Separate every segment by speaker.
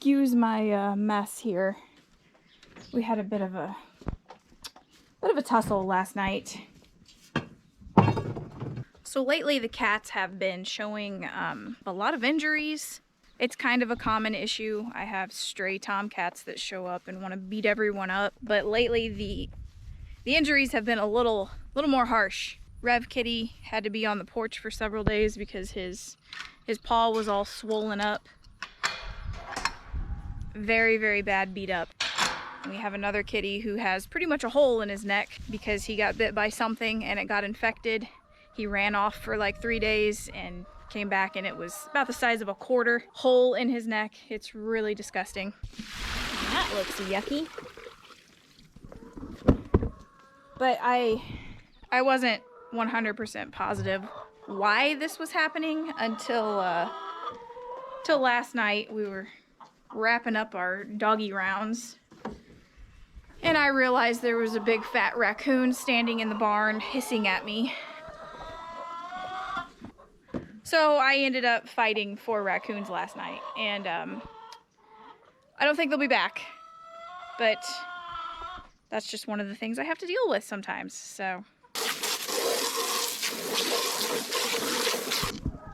Speaker 1: excuse my mess here. We had a bit of a tussle last night. So lately the cats have been showing a lot of injuries. It's kind of a common issue. I have stray tomcats that show up and want to beat everyone up, but lately the injuries have been a little more harsh. Rev Kitty had to be on the porch for several days because his paw was all swollen up. Very, very bad beat up. We have another kitty who has pretty much a hole in his neck because he got bit by something and it got infected. He ran off for like 3 days and came back and it was about the size of a quarter hole in his neck. It's really disgusting. That looks yucky. But I wasn't 100% positive why this was happening until last night. We were wrapping up our doggy rounds and I realized there was a big fat raccoon standing in the barn hissing at me. So I ended up fighting 4 raccoons last night, and I don't think they'll be back, but that's just one of the things I have to deal with sometimes. So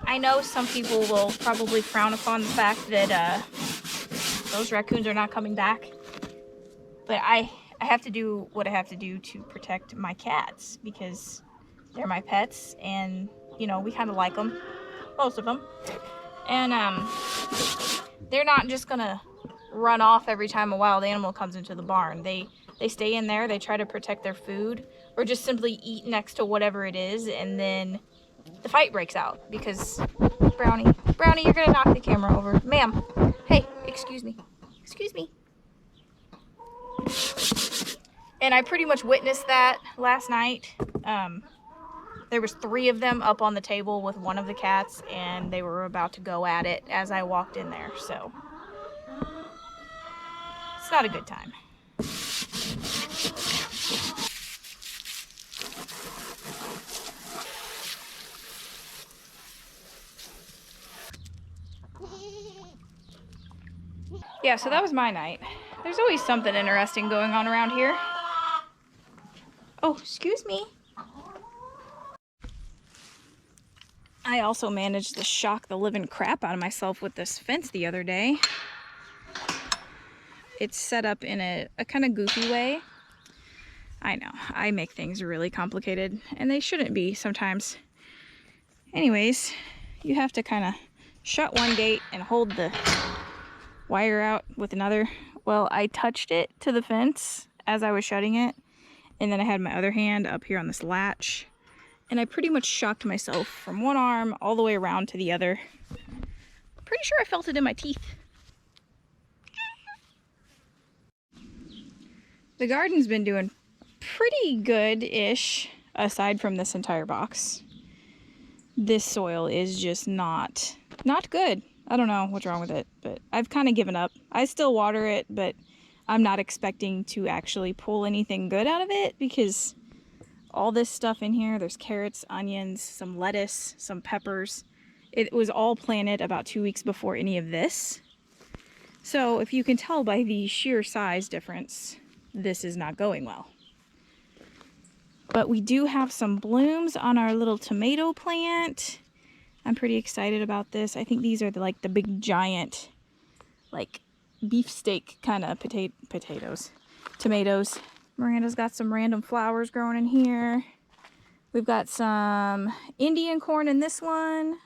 Speaker 1: I know some people will probably frown upon the fact that those raccoons are not coming back, but I have to do what I have to do to protect my cats because they're my pets, and you know, we kind of like them, most of them, and they're not just gonna run off every time a wild animal comes into the barn. They stay in there, they try to protect their food, or just simply eat next to whatever it is, and then the fight breaks out because Brownie, you're gonna knock the camera over. Ma'am, hey, excuse me. And I pretty much witnessed that last night. There was 3 of them up on the table with one of the cats, and they were about to go at it as I walked in there, so it's not a good time. Yeah, so that was my night. There's always something interesting going on around here. Oh, excuse me. I also managed to shock the living crap out of myself with this fence the other day. It's set up in a kind of goofy way. I know, I make things really complicated, and they shouldn't be sometimes. Anyways, you have to kind of shut one gate and hold the wire out with another. Well, I touched it to the fence as I was shutting it, and then I had my other hand up here on this latch, and I pretty much shocked myself from one arm all the way around to the other. Pretty sure I felt it in my teeth. The garden's been doing pretty good-ish, aside from this entire box. This soil is just not good. I don't know what's wrong with it, but I've kind of given up. I still water it, but I'm not expecting to actually pull anything good out of it because all this stuff in here, there's carrots, onions, some lettuce, some peppers. It was all planted about 2 weeks before any of this. So if you can tell by the sheer size difference, this is not going well. But we do have some blooms on our little tomato plant. I'm pretty excited about this. I think these are like the big giant, like beefsteak kind of tomatoes. Miranda's got some random flowers growing in here. We've got some Indian corn in this one,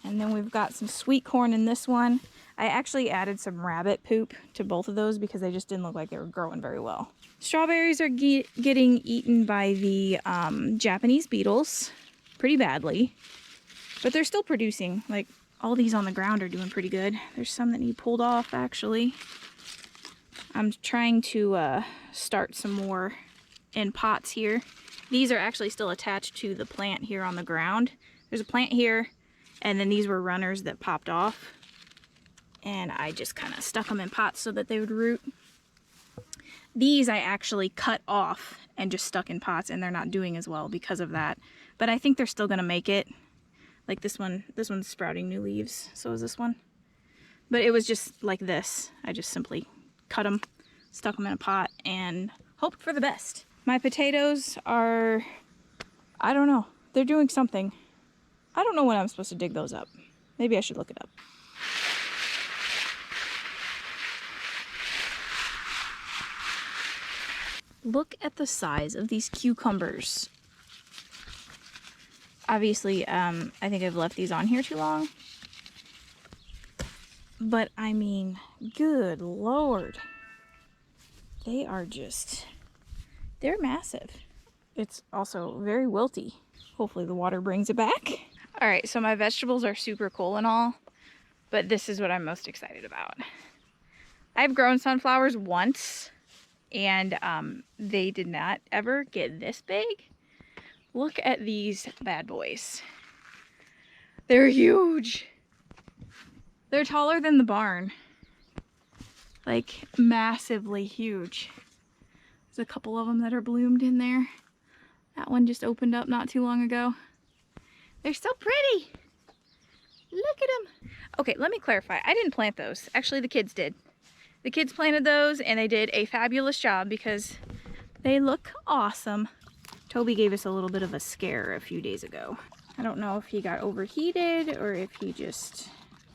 Speaker 1: and then we've got some sweet corn in this one. I actually added some rabbit poop to both of those because they just didn't look like they were growing very well. Strawberries are getting eaten by the Japanese beetles pretty badly, but they're still producing. Like, all these on the ground are doing pretty good. There's some that need pulled off, actually. I'm trying to start some more in pots here. These are actually still attached to the plant here on the ground. There's a plant here, and then these were runners that popped off, and I just kind of stuck them in pots so that they would root. These I actually cut off and just stuck in pots, and they're not doing as well because of that. But I think they're still gonna make it. Like this one's sprouting new leaves. So is this one. But it was just like this. I just simply cut them, stuck them in a pot, and hoped for the best. My potatoes are, I don't know, they're doing something. I don't know when I'm supposed to dig those up. Maybe I should look it up. Look at the size of these cucumbers. Obviously, I think I've left these on here too long. But I mean, good Lord. They are just, they're massive. It's also very wilty. Hopefully the water brings it back. All right, so my vegetables are super cool and all, but this is what I'm most excited about. I've grown sunflowers once, and they did not ever get this big. Look at these bad boys. They're huge. They're taller than the barn. Like, massively huge. There's a couple of them that are bloomed in there. That one just opened up not too long ago. They're so pretty. Look at them. Okay, let me clarify. I didn't plant those. Actually, the kids did. The kids planted those, and they did a fabulous job because they look awesome. Toby gave us a little bit of a scare a few days ago. I don't know if he got overheated or if he just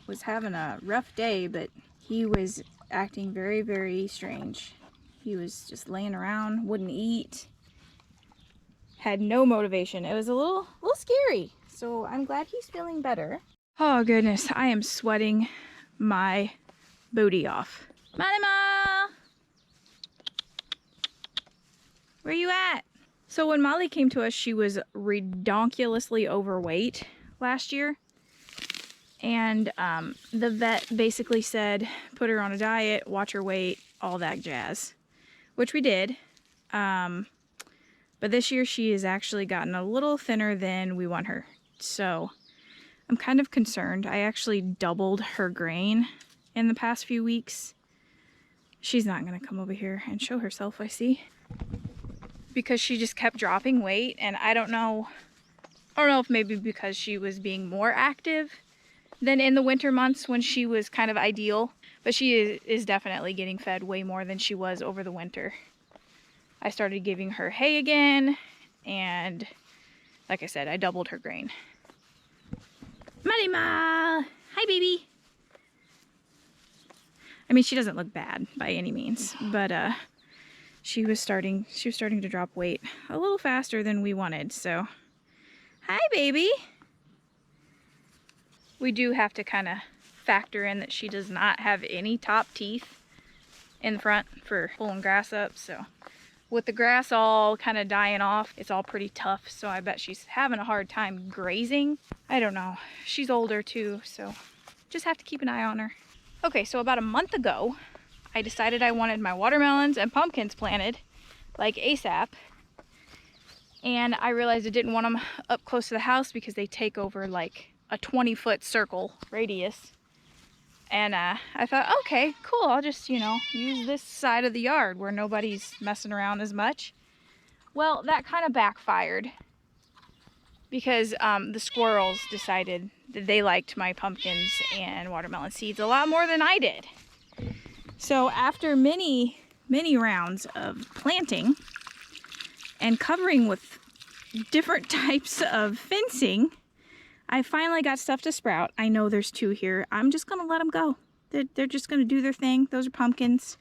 Speaker 1: was having a rough day, but he was acting very, very strange. He was just laying around, wouldn't eat, had no motivation. It was a little scary. So I'm glad he's feeling better. Oh goodness, I am sweating my booty off. Malima! Where you at? So when Molly came to us, she was redonkulously overweight last year. And the vet basically said, put her on a diet, watch her weight, all that jazz. Which we did. But this year she has actually gotten a little thinner than we want her. So I'm kind of concerned. I actually doubled her grain in the past few weeks. She's not going to come over here and show herself, I see. Because she just kept dropping weight, and I don't know if maybe because she was being more active than in the winter months when she was kind of ideal, but she is definitely getting fed way more than she was over the winter. I started giving her hay again, and like I said, I doubled her grain. Malima! Hi, baby! I mean, she doesn't look bad by any means, but she was starting to drop weight a little faster than we wanted, so hi, baby. We do have to kind of factor in that she does not have any top teeth in the front for pulling grass up, so with the grass all kind of dying off, it's all pretty tough, so I bet she's having a hard time grazing. I don't know. She's older too, so just have to keep an eye on her. Okay, so about a month ago, I decided I wanted my watermelons and pumpkins planted, like ASAP. And I realized I didn't want them up close to the house because they take over like a 20-foot circle radius. And I thought, okay, cool, I'll just, use this side of the yard where nobody's messing around as much. Well, that kind of backfired because the squirrels decided that they liked my pumpkins and watermelon seeds a lot more than I did. So after many rounds of planting and covering with different types of fencing, I finally got stuff to sprout. I know there's 2 here. I'm just gonna let them go. They're just gonna do their thing. Those are pumpkins.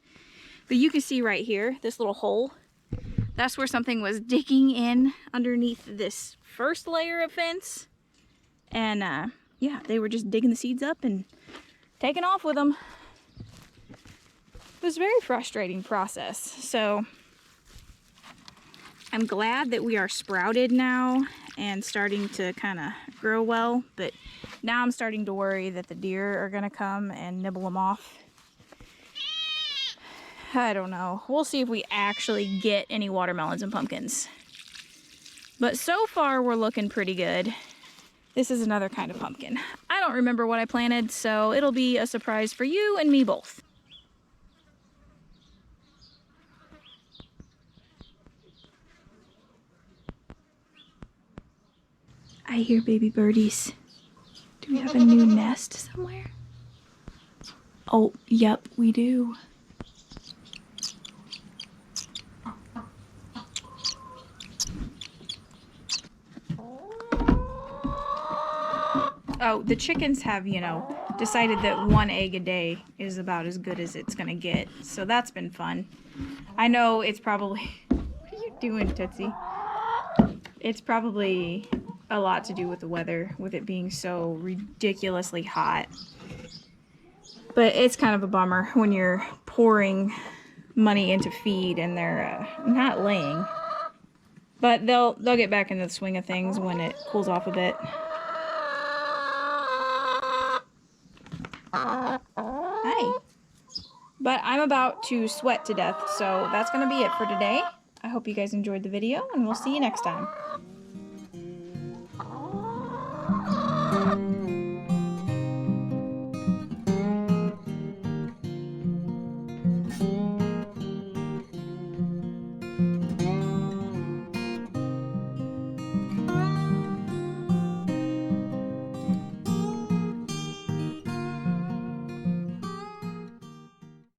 Speaker 1: But you can see right here, this little hole, that's where something was digging in underneath this first layer of fence. And yeah, they were just digging the seeds up and taking off with them. It was a very frustrating process. So I'm glad that we are sprouted now and starting to kind of grow well, but now I'm starting to worry that the deer are gonna come and nibble them off. I don't know. We'll see if we actually get any watermelons and pumpkins. But so far we're looking pretty good. This is another kind of pumpkin. I don't remember what I planted, so it'll be a surprise for you and me both. I hear baby birdies. Do we have a new nest somewhere? Oh, yep, we do. Oh, the chickens have, you know, decided that 1 egg a day is about as good as it's gonna get. So that's been fun. I know it's probably... What are you doing, Tootsie? It's probably a lot to do with the weather, with it being so ridiculously hot. But it's kind of a bummer when you're pouring money into feed and they're not laying. But they'll get back into the swing of things when it cools off a bit. Hi. But I'm about to sweat to death, so that's going to be it for today. I hope you guys enjoyed the video, and we'll see you next time.